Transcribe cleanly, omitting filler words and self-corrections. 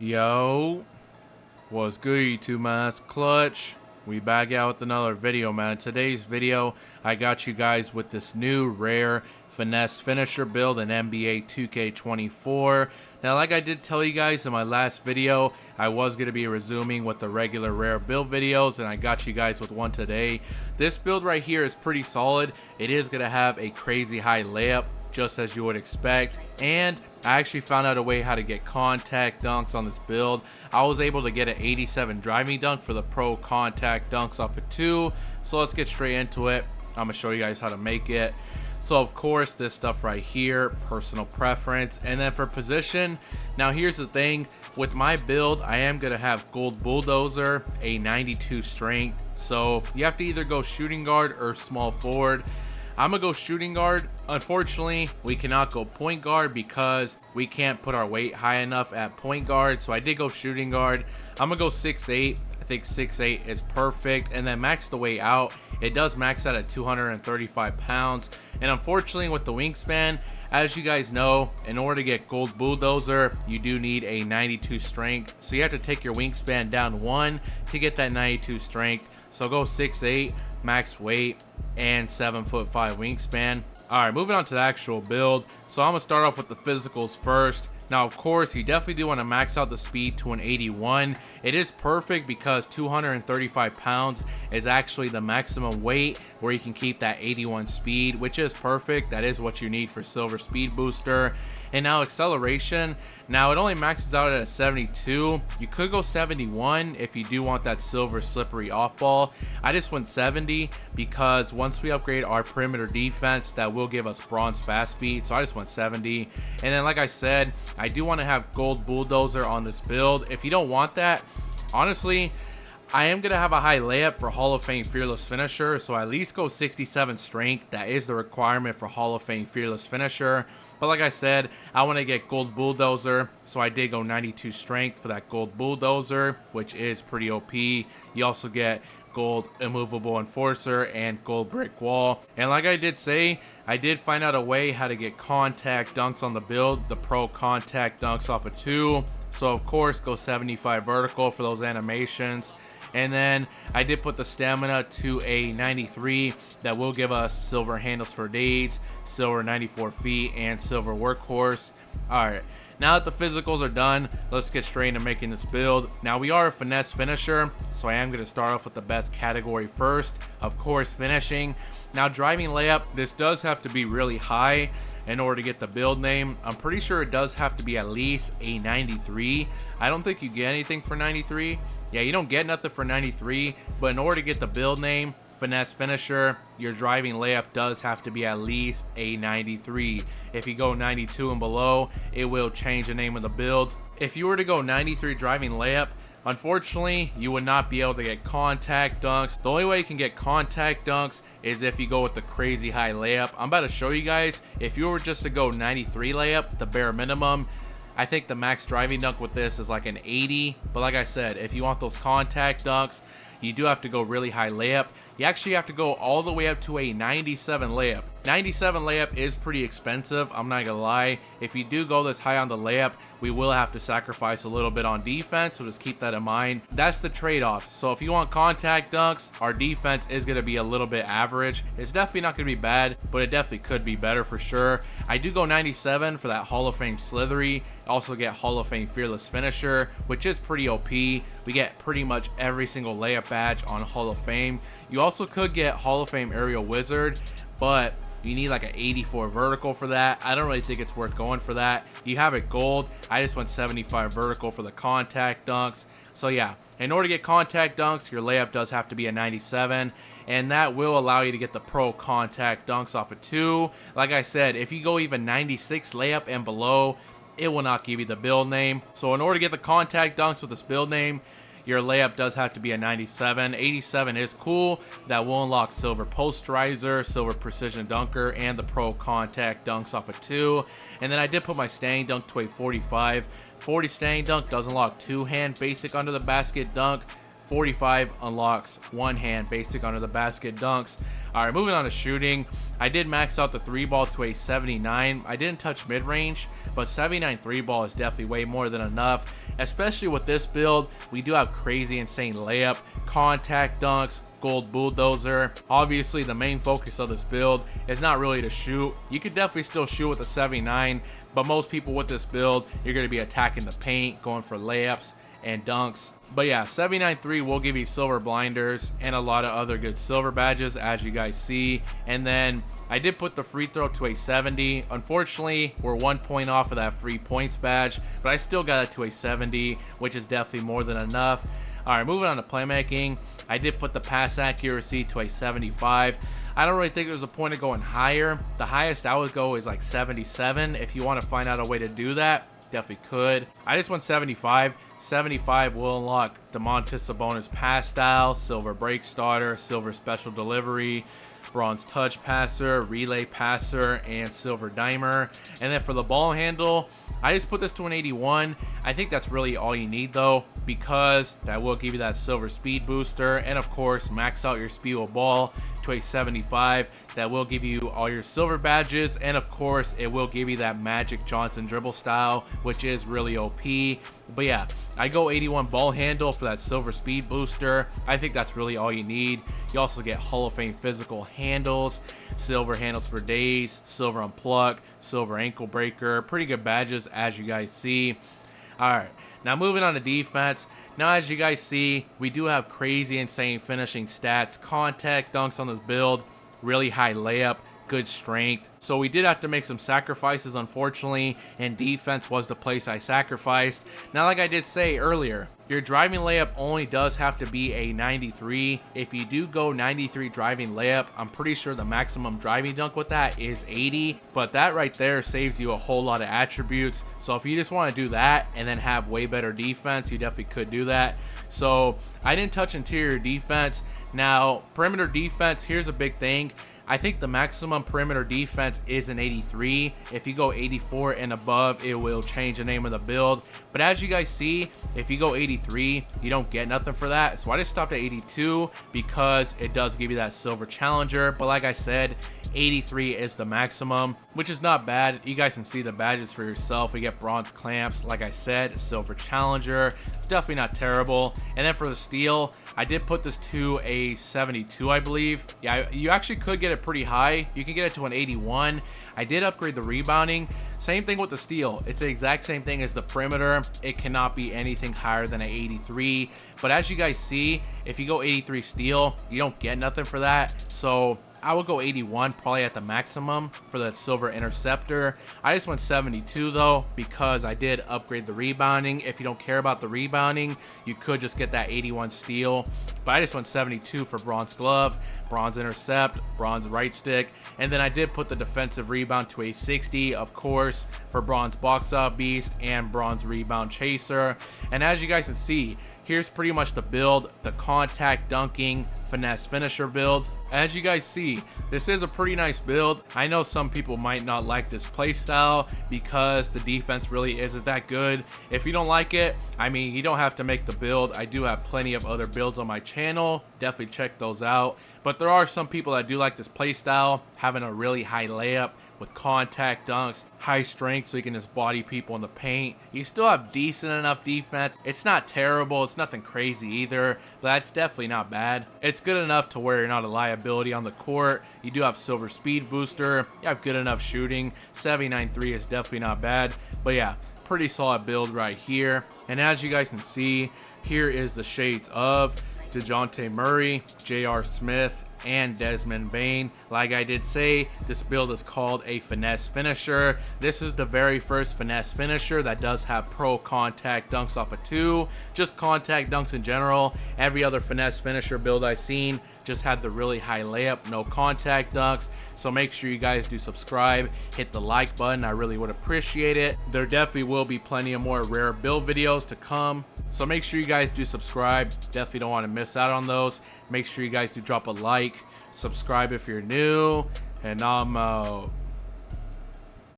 Yo, what's good YouTube, man? It's Clutch. We back out with another video, man. In today's video, I got you guys with this new rare finesse finisher build in NBA 2K24. Now, like I did tell you guys in my last video, I was going to be resuming with the regular rare build videos, and I got you guys with one today. This build right here is pretty solid. It is going to have a crazy high layup, just as you would expect, and I actually found out a way how to get contact dunks on this build. I was able to get an 87 driving dunk for the pro contact dunks off of 2, so let's get straight into it. I'm gonna show you guys how to make it. So of course, this stuff right here, personal preference, and then for position, now here's the thing, with my build I am gonna have gold bulldozer, a 92 strength, so you have to either go shooting guard or small forward. I'm gonna go shooting guard. Unfortunately, we cannot go point guard because we can't put our weight high enough at point guard, so I did go shooting guard. I'm gonna go 6'8". I think 6'8" is perfect, and then max the weight out. It does max out at 235 pounds, and unfortunately with the wingspan, as you guys know, in order to get gold bulldozer, you do need a 92 strength, so you have to take your wingspan down 1 to get that 92 strength. So go 6'8", max weight, and 7'5" wingspan. Alright, moving on to the actual build. So I'm gonna start off with the physicals first. Now of course, you definitely do want to max out the speed to an 81. It is perfect because 235 pounds is actually the maximum weight where you can keep that 81 speed, which is perfect. That is what you need for silver speed booster. And now acceleration, now it only maxes out at a 72. You could go 71 if you do want that silver slippery off ball. I just went 70 because once we upgrade our perimeter defense, that will give us bronze fast feet, so I just went 70. And then like I said, I do want to have gold bulldozer on this build. If you don't want that, honestly, I am going to have a high layup for Hall of Fame Fearless Finisher, so at least go 67 strength. That is the requirement for Hall of Fame Fearless Finisher. But like I said, I want to get gold bulldozer, so I did go 92 strength for that gold bulldozer, which is pretty OP. You also get gold immovable enforcer and gold brick wall. And like I did say, I did find out a way how to get contact dunks on the build, the pro contact dunks off of 2. So of course, go 75 vertical for those animations. And then I did put the stamina to a 93. That will give us silver handles for days, silver 94 feet, and silver workhorse. Alright, now that the physicals are done, let's get straight into making this build. Now we are a finesse finisher, so I am going to start off with the best category first. Of course, finishing. Now driving layup, this does have to be really high in order to get the build name. I'm pretty sure it does have to be at least a 93. I don't think you get anything for 93. Yeah, you don't get nothing for 93, but in order to get the build name, finesse finisher, your driving layup does have to be at least a 93. If you go 92 and below, it will change the name of the build. If you were to go 93 driving layup, unfortunately, you would not be able to get contact dunks. The only way you can get contact dunks is if you go with the crazy high layup. I'm about to show you guys, if you were just to go 93 layup, the bare minimum, I think the max driving dunk with this is like an 80. But like I said, if you want those contact dunks, you do have to go really high layup. You actually have to go all the way up to a 97 layup. 97 layup is pretty expensive, I'm not gonna lie. If you do go this high on the layup, we will have to sacrifice a little bit on defense, so just keep that in mind. That's the trade-off. So if you want contact dunks, our defense is gonna be a little bit average. It's definitely not gonna be bad, but it definitely could be better for sure. I do go 97 for that Hall of Fame slithery. Also get Hall of Fame Fearless Finisher, which is pretty OP. We get pretty much every single layup badge on Hall of Fame. You also could get Hall of Fame Aerial Wizard, but you need like an 84 vertical for that. I don't really think it's worth going for that. You have it gold. I just went 75 vertical for the contact dunks. So yeah, in order to get contact dunks, your layup does have to be a 97, and that will allow you to get the pro contact dunks off of 2. Like I said, if you go even 96 layup and below, it will not give you the build name. So in order to get the contact dunks with this build name, your layup does have to be a 97. 87 is cool. That will unlock silver posterizer, silver precision dunker, and the pro contact dunks off of 2. And then I did put my staying dunk to a 45. 40 staying dunk does unlock 2-hand basic under the basket dunk. 45 unlocks 1-hand basic under the basket dunks. Alright, moving on to shooting. I did max out the 3-ball to a 79. I didn't touch mid-range, but 79 3-ball is definitely way more than enough. especially with this build. We do have crazy insane layup, contact dunks, gold bulldozer. Obviously the main focus of this build is not really to shoot. You could definitely still shoot with a 79, but most people with this build, you're going to be attacking the paint, going for layups and dunks. But yeah, 79.3 will give you silver blinders and a lot of other good silver badges, as you guys see. And then I did put the free throw to a 70. Unfortunately, we're 1 point off of that free points badge, but I still got it to a 70, which is definitely more than enough. All right, moving on to playmaking. I did put the pass accuracy to a 75. I don't really think there's a point of going higher. The highest I would go is like 77. If you want to find out a way to do that, definitely could. I just went 75. 75 will unlock Domantas Sabonis pass style, silver break starter, silver special delivery, bronze touch passer, relay passer, and silver dimer. And then for the ball handle, I just put this to an 81. I think that's really all you need though, because that will give you that silver speed booster, and of course max out your speed with ball to a 75. That will give you all your silver badges, and of course it will give you that Magic Johnson dribble style, which is really OP. But yeah, I go 81 ball handle for that silver speed booster. I think that's really all you need. You also get Hall of Fame physical handles, silver handles for days, silver unpluck, silver ankle breaker. Pretty good badges, as you guys see. All right, now moving on to defense. Now, as you guys see, we do have crazy insane finishing stats, contact dunks on this build, really high layup, good strength. So we did have to make some sacrifices, unfortunately, and defense was the place I sacrificed. Now, like I did say earlier, your driving layup only does have to be a 93. If you do go 93 driving layup, I'm pretty sure the maximum driving dunk with that is 80, but that right there saves you a whole lot of attributes. So if you just want to do that and then have way better defense, you definitely could do that. So I didn't touch interior defense. Now, perimeter defense, here's a big thing. I think the maximum perimeter defense is an 83. If you go 84 and above, it will change the name of the build. But as you guys see, if you go 83, you don't get nothing for that. So I just stopped at 82 because it does give you that silver challenger. But like I said, 83 is the maximum, which is not bad. You guys can see the badges for yourself. We get bronze clamps, like I said, silver challenger. It's definitely not terrible. And then for the steal, I did put this to a 72, I believe. Yeah, you actually could get it pretty high. You can get it to an 81. I did upgrade the rebounding. Same thing with the steal. It's the exact same thing as the perimeter. It cannot be anything higher than an 83. But as you guys see, if you go 83 steal, you don't get nothing for that. So I would go 81 probably at the maximum for that silver interceptor. I just went 72 though because I did upgrade the rebounding. If you don't care about the rebounding, you could just get that 81 steal, but I just went 72 for bronze glove, bronze intercept, bronze right stick, and then I did put the defensive rebound to a 60, of course, for bronze box out beast and bronze rebound chaser. And as you guys can see, here's pretty much the build, the contact dunking finesse finisher build. As you guys see, this is a pretty nice build. I know some people might not like this playstyle because the defense really isn't that good. If you don't like it, I mean, you don't have to make the build. I do have plenty of other builds on my channel. Definitely check those out. But there are some people that do like this playstyle, having a really high layup with contact dunks, high strength so you can just body people in the paint. You still have decent enough defense. It's not terrible, it's nothing crazy either, but that's definitely not bad. It's good enough to where you're not a liability on the court. You do have silver speed booster, you have good enough shooting. 79.3 is definitely not bad, but yeah, pretty solid build right here. And as you guys can see, here is the shades of DeJounte Murray, J.R. Smith, and Desmond Bain. Like I did say, this build is called a finesse finisher. This is the very first finesse finisher that does have pro contact dunks off of 2, just contact dunks in general. Every other finesse finisher build I've seen just had the really high layup, no contact dunks. So make sure you guys do subscribe, hit the like button, I really would appreciate it. There definitely will be plenty of more rare build videos to come, so make sure you guys do subscribe. Definitely don't want to miss out on those. Make sure you guys do drop a like, subscribe if you're new, and I'm out.